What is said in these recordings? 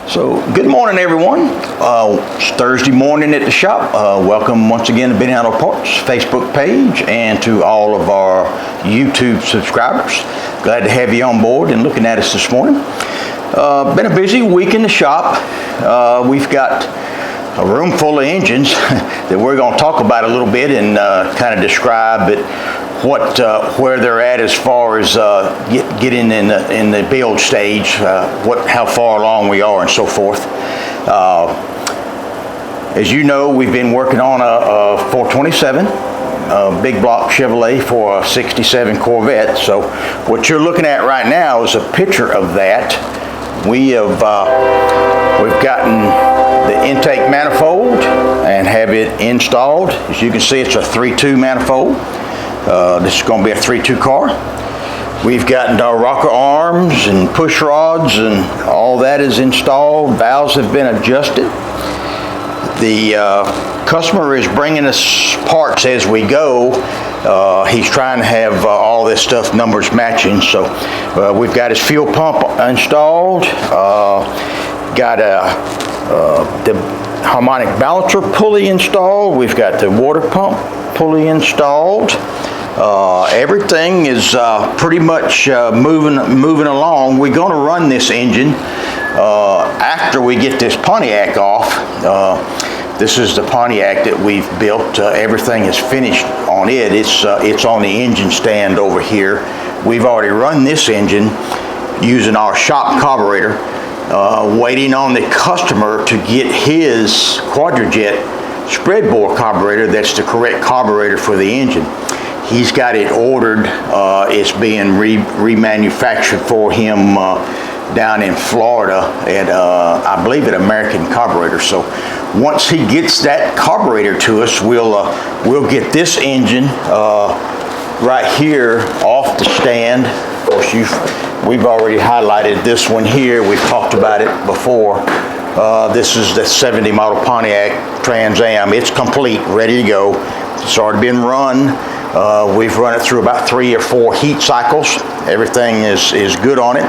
So, good morning, everyone. It's Thursday morning at the shop. Welcome once again to Benny Auto Parts Facebook page and to all of our YouTube subscribers. Glad to have you on board and looking at us this morning. Been a busy week in the shop. We've got a room full of engines that we're going to talk about a little bit and kind of describe it. Where they're at as far as getting in the build stage, how far along we are, and so forth. As you know, we've been working on a 427, a big block Chevrolet for a '67 Corvette. So what you're looking at right now is a picture of that. We've gotten the intake manifold and have it installed. As you can see, it's a 3.2 manifold. This is going to be a 3.2 car. We've gotten our rocker arms and push rods and all that is installed. Valves have been adjusted. The customer is bringing us parts as we go. He's trying to have all this stuff numbers matching. So we've got his fuel pump installed. Got the harmonic balancer pulley installed. We've got the water pump pulley installed. Everything is pretty much moving along. We're going to run this engine after we get this Pontiac off. This is the Pontiac that we've built. Everything is finished on it. It's on the engine stand over here. We've already run this engine using our shop carburetor, waiting on the customer to get his Quadrajet spread bore carburetor. That's the correct carburetor for the engine. He's got it ordered. It's being remanufactured for him down in Florida at, I believe, at American Carburetor. So once he gets that carburetor to us, we'll get this engine right here off the stand. Of course, we've already highlighted this one here. We've talked about it before. This is the '70 model Pontiac Trans Am. It's complete, ready to go. It's already been run. We've run it through about 3 or 4 heat cycles. Everything is good on it.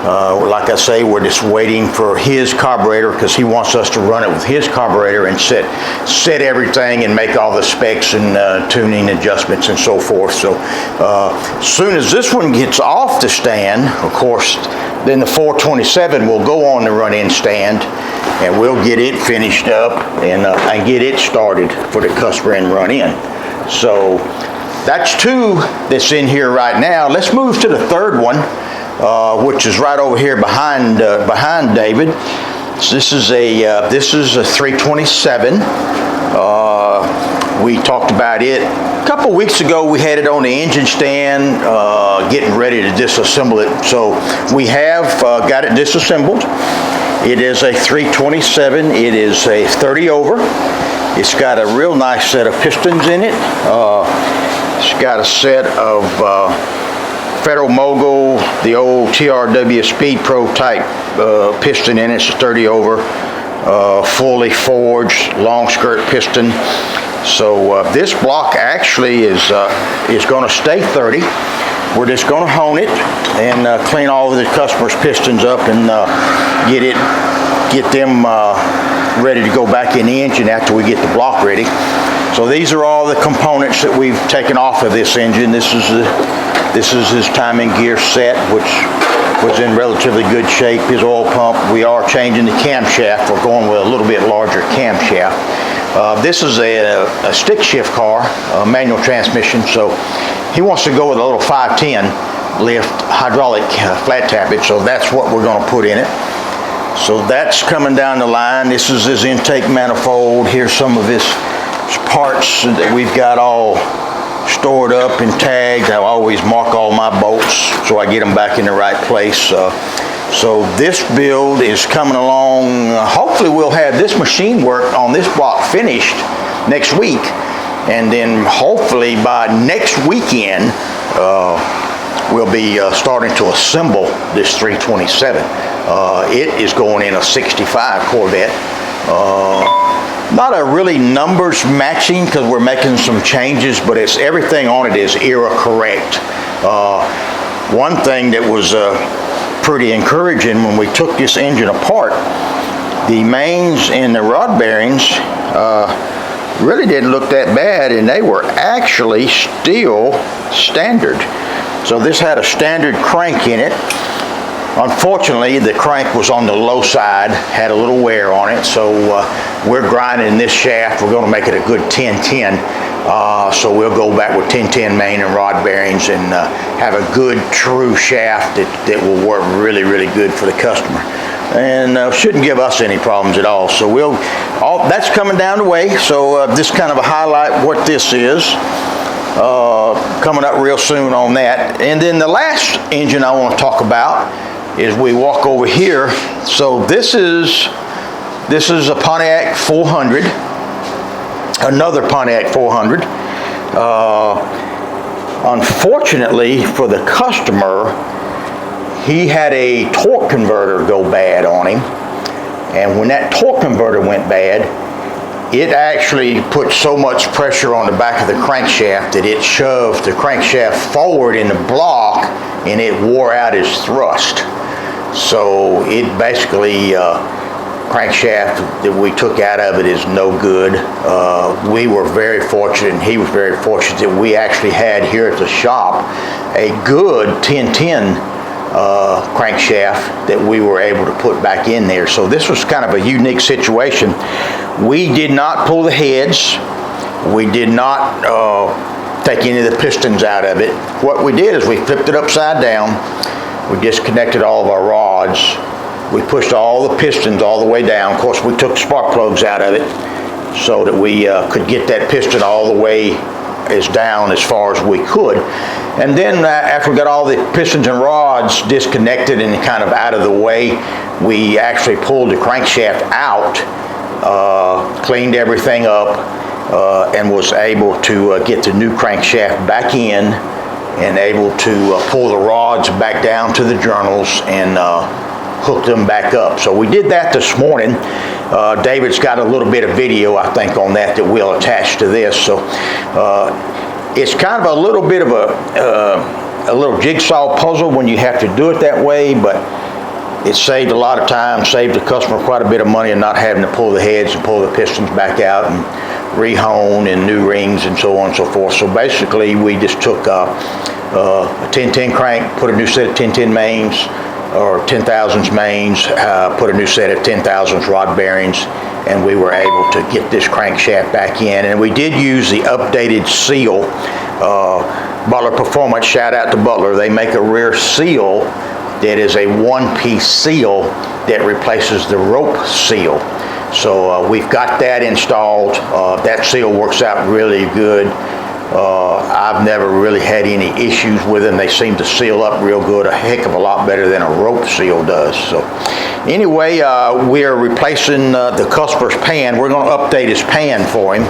Like I say, we're just waiting for his carburetor because he wants us to run it with his carburetor and set everything and make all the specs and tuning adjustments and so forth. So as soon as this one gets off the stand, of course, then the 427 will go on the run-in stand and we'll get it finished up and get it started for the customer and run in. So that's 2 that's in here right now. Let's move to the third one, which is right over here behind David. So this is a 327. We talked about it a couple weeks ago. We had it on the engine stand, getting ready to disassemble it. So we have got it disassembled. It is a 327. It is a 30 over. It's got a real nice set of pistons in it. It's got a set of Federal Mogul, the old TRW Speed Pro type piston in it. It's a 30 over, fully forged, long skirt piston. So this block actually is going to stay 30. We're just going to hone it and clean all of the customer's pistons up and get them ready to go back in the engine after we get the block ready. So these are all the components that we've taken off of this engine. This is his timing gear set, which was in relatively good shape. His oil pump. We are changing the camshaft. We're going with a little bit larger camshaft. This is a stick shift car, a manual transmission. So he wants to go with a little 510 lift hydraulic flat tappet. So that's what we're going to put in it. So that's coming down the line. This is his intake manifold. Here's some of his parts that we've got all stored up and tagged. I always mark all my bolts so I get them back in the right place. So this build is coming along. Hopefully we'll have this machine work on this block finished next week. And then hopefully by next weekend, we'll be starting to assemble this 327. It is going in a '65 Corvette. Not a really numbers matching because we're making some changes, but everything on it is era correct. One thing that was pretty encouraging. When we took this engine apart, the mains and the rod bearings really didn't look that bad, and they were actually still standard. So this had a standard crank in it. Unfortunately, the crank was on the low side, had a little wear on it, so we're grinding this shaft. We're going to make it a good 1010. So we'll go back with 1010 main and rod bearings and have a good true shaft that will work really, really good for the customer. And shouldn't give us any problems at all. So that's coming down the way. So this kind of a highlight what this is. Coming up real soon on that. And then the last engine I want to talk about is we walk over here. So this is a Pontiac 400, another Pontiac 400. Unfortunately for the customer, he had a torque converter go bad on him, and when that torque converter went bad, it actually put so much pressure on the back of the crankshaft that it shoved the crankshaft forward in the block, and it wore out his thrust. So it basically, crankshaft that we took out of it is no good. We were very fortunate, and he was very fortunate, that we actually had here at the shop a good 1010 crankshaft that we were able to put back in there. So this was kind of a unique situation. We did not pull the heads. We did not take any of the pistons out of it. What we did is we flipped it upside down. We disconnected all of our rods. We pushed all the pistons all the way down. Of course, we took spark plugs out of it so that we could get that piston all the way down as far as we could. And then after we got all the pistons and rods disconnected and kind of out of the way, we actually pulled the crankshaft out, cleaned everything up, and was able to get the new crankshaft back in and able to pull the rods back down to the journals and hook them back up. So we did that this morning. David's got a little bit of video, I think, on that we'll attach to this. So it's kind of a little bit of a little jigsaw puzzle when you have to do it that way, but it saved a lot of time, saved the customer quite a bit of money, and not having to pull the heads and pull the pistons back out and rehone and new rings and so on and so forth. So basically we just took a 1010 crank, put a new set of 1010 mains, or 10,000s mains, put a new set of 10,000s rod bearings, and we were able to get this crankshaft back in. And we did use the updated seal. Butler Performance, shout out to Butler. They make a rear seal that is a one-piece seal that replaces the rope seal. So we've got that installed. That seal works out really good. I've never really had any issues with them. They seem to seal up real good, a heck of a lot better than a rope seal does. So anyway, we are replacing the customer's pan. We're going to update his pan for him.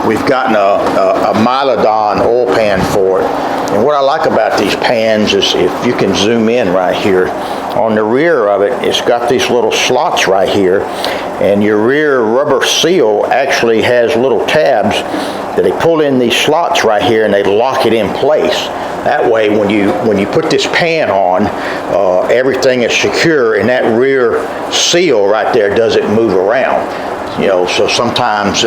We've gotten a Mylodon oil pan for it. And what I like about these pans is, if you can zoom in right here, on the rear of it, it's got these little slots right here, and your rear rubber seal actually has little tabs that they pull in these slots right here, and they lock it in place. That way, when you put this pan on, everything is secure, and that rear seal right there doesn't move around. You know, so sometimes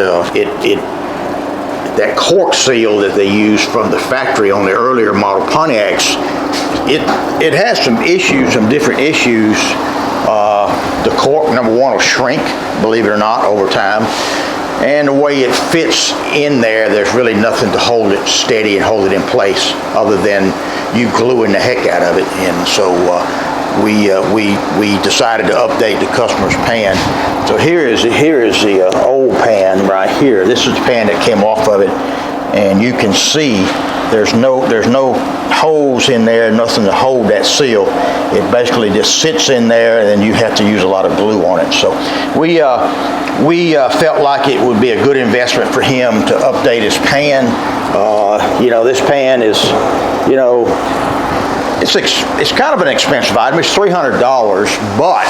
that cork seal that they use from the factory on the earlier model Pontiacs, it has some issues, some different issues. The cork, number one, will shrink, believe it or not, over time. And the way it fits in there, there's really nothing to hold it steady and hold it in place other than you gluing the heck out of it. And so we decided to update the customer's pan. So here is the old pan right here. This is the pan that came off of it, and you can see there's no holes in there, nothing to hold that seal. It basically just sits in there, and then you have to use a lot of glue on it. So we felt like it would be a good investment for him to update his pan. You know, this pan is, you know, it's kind of an expensive item. It's $300, but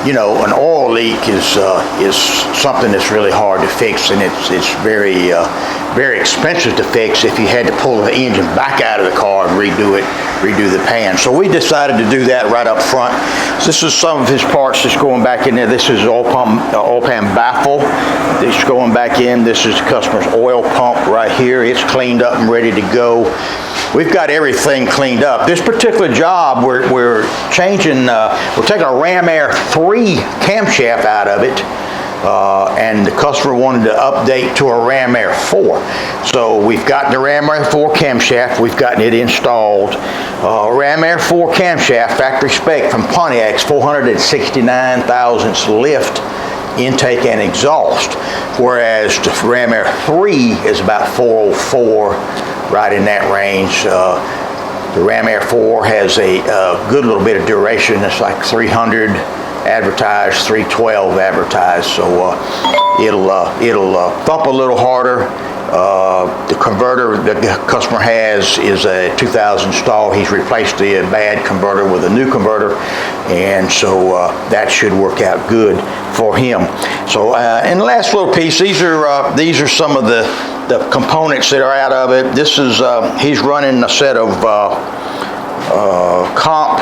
you know, an oil leak is something that's really hard to fix, and it's very expensive to fix if you had to pull the engine back out of the car and redo the pan. So we decided to do that right up front. So this is some of his parts that's going back in there. This is oil pan baffle that's going back in. This is the customer's oil pump right here. It's cleaned up and ready to go. We've got everything cleaned up. This particular job, we're changing, we're taking a Ram Air 3 camshaft out of it, and the customer wanted to update to a Ram Air 4. So we've gotten the Ram Air 4 camshaft, we've gotten it installed. Ram Air 4 camshaft, factory spec from Pontiac's 469 thousandths lift, intake and exhaust, whereas the Ram Air 3 is about 404, right in that range. The Ram Air 4 has a good little bit of duration. It's like 300 advertised, 312 advertised, so it'll thump a little harder. The converter that the customer has is a 2000 install. He's replaced the bad converter with a new converter, and so that should work out good for him. So, and the last little piece, these are some of the components that are out of it. This is he's running a set of comp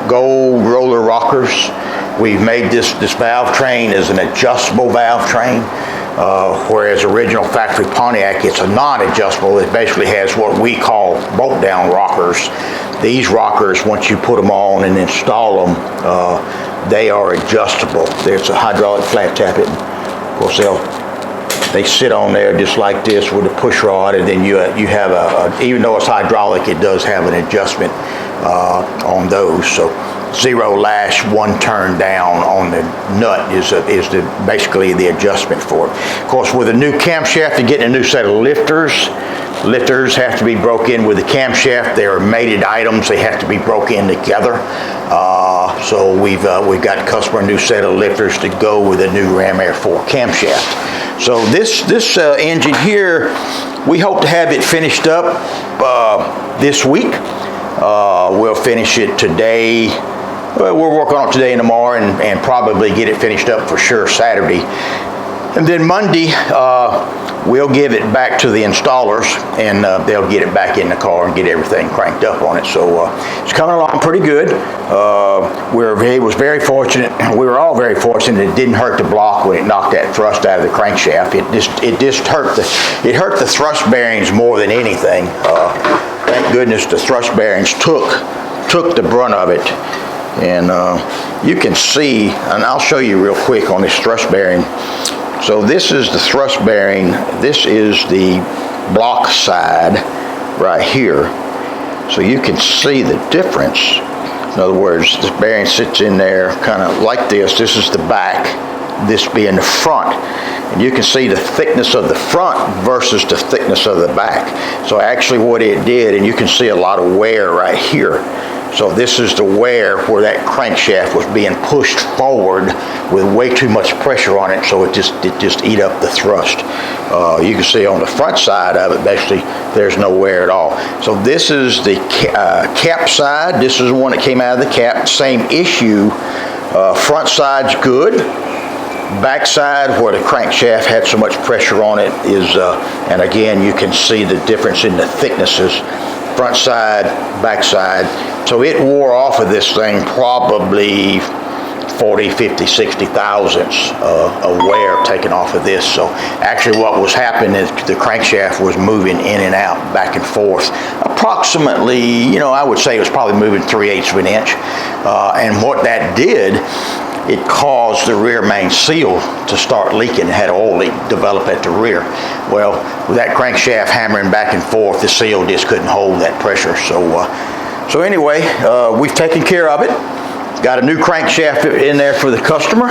gold roller rockers. We've made this valve train as an adjustable valve train, whereas original factory Pontiac, it's a non-adjustable. It basically has what we call bolt down rockers. These rockers, once you put them on and install them, they are adjustable. There's a hydraulic flat tappet. Of course, they sit on there just like this with a push rod, and then you have even though it's hydraulic, it does have an adjustment on those. So 0 lash, 1 turn down on the nut is basically the adjustment for it. Of course, with a new camshaft, you're getting a new set of lifters. Lifters have to be broke in with the camshaft. They're mated items. They have to be broke in together. So we've got the customer a new set of lifters to go with the new Ram Air 4 camshaft. So this engine here, we hope to have it finished up this week. We'll finish it today. We'll work on it today and tomorrow, and probably get it finished up for sure Saturday. And then Monday, we'll give it back to the installers, and they'll get it back in the car and get everything cranked up on it. So it's coming along pretty good. We was very fortunate. We were all very fortunate. It didn't hurt the block when it knocked that thrust out of the crankshaft. It just hurt the thrust bearings more than anything. Thank goodness the thrust bearings took the brunt of it. And you can see, and I'll show you real quick on this thrust bearing. So this is the thrust bearing. This is the block side right here. So you can see the difference. In other words, this bearing sits in there kind of like this. This is the back, this being the front. And you can see the thickness of the front versus the thickness of the back. So actually what it did, and you can see a lot of wear right here. So this is the wear where that crankshaft was being pushed forward with way too much pressure on it, so it just eat up the thrust. You can see on the front side of it, basically, there's no wear at all. So this is the cap side. This is the one that came out of the cap. Same issue. Front side's good. Back side, where the crankshaft had so much pressure on it, is, and again, you can see the difference in the thicknesses. Front side, back side. So it wore off of this thing probably 40, 50, 60 thousandths of wear taken off of this. So actually what was happening is the crankshaft was moving in and out, back and forth. Approximately, I would say it was probably moving 3/8 of an inch. And what that did, it caused the rear main seal to start leaking. It had an oil leak develop at the rear. Well, with that crankshaft hammering back and forth, the seal just couldn't hold that pressure. So anyway, we've taken care of it. Got a new crankshaft in there for the customer.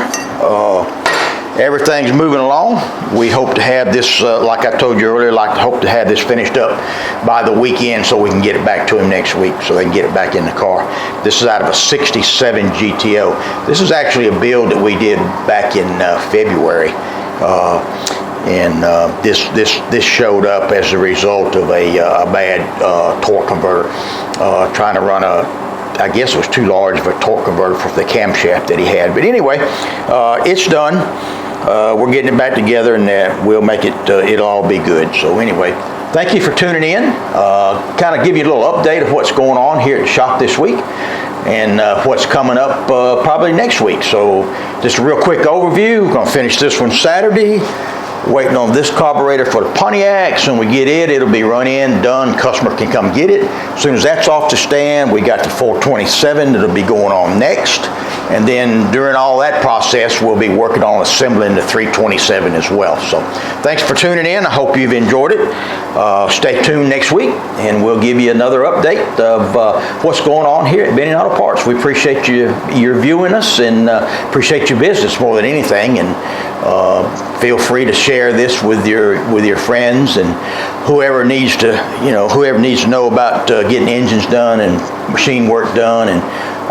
Everything's moving along. We hope to have this, like I told you earlier, hope to have this finished up by the weekend so we can get it back to him next week, so they can get it back in the car. This is out of a 67 GTO. This is actually a build that we did back in February. This showed up as a result of a bad torque converter. Trying to run a I guess it was too large of a torque converter for the camshaft that he had. But anyway, it's done. We're getting it back together, and we'll make it, it'll all be good. So anyway, thank you for tuning in. Kind of give you a little update of what's going on here at the shop this week, and what's coming up probably next week. So just a real quick overview. We're going to finish this one Saturday. Waiting on this carburetor for the Pontiac. Soon we get it, it'll be run in, done, customer can come get it. As soon as that's off the stand, we got the 427 that'll be going on next. And then during all that process, we'll be working on assembling the 327 as well. So thanks for tuning in. I hope you've enjoyed it. Stay tuned next week, and we'll give you another update of what's going on here at Benny Auto Parts. We appreciate you viewing us, and appreciate your business more than anything. And feel free to share this with your friends and whoever needs to know about getting engines done and machine work done and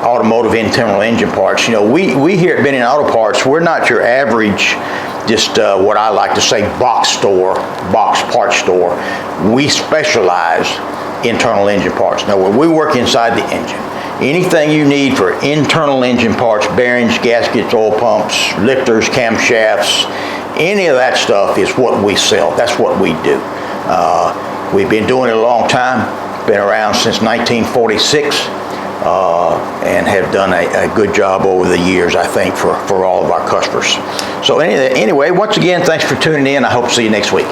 automotive internal engine parts. We here at Benny Auto Parts, we're not your average, just what I like to say, box parts store. We specialize internal engine parts. Now, we work inside the engine. Anything you need for internal engine parts, bearings, gaskets, oil pumps, lifters, camshafts, any of that stuff is what we sell. That's what we do. We've been doing it a long time, been around since 1946, and have done a good job over the years, I think, for all of our customers. So anyway, once again, thanks for tuning in. I hope to see you next week.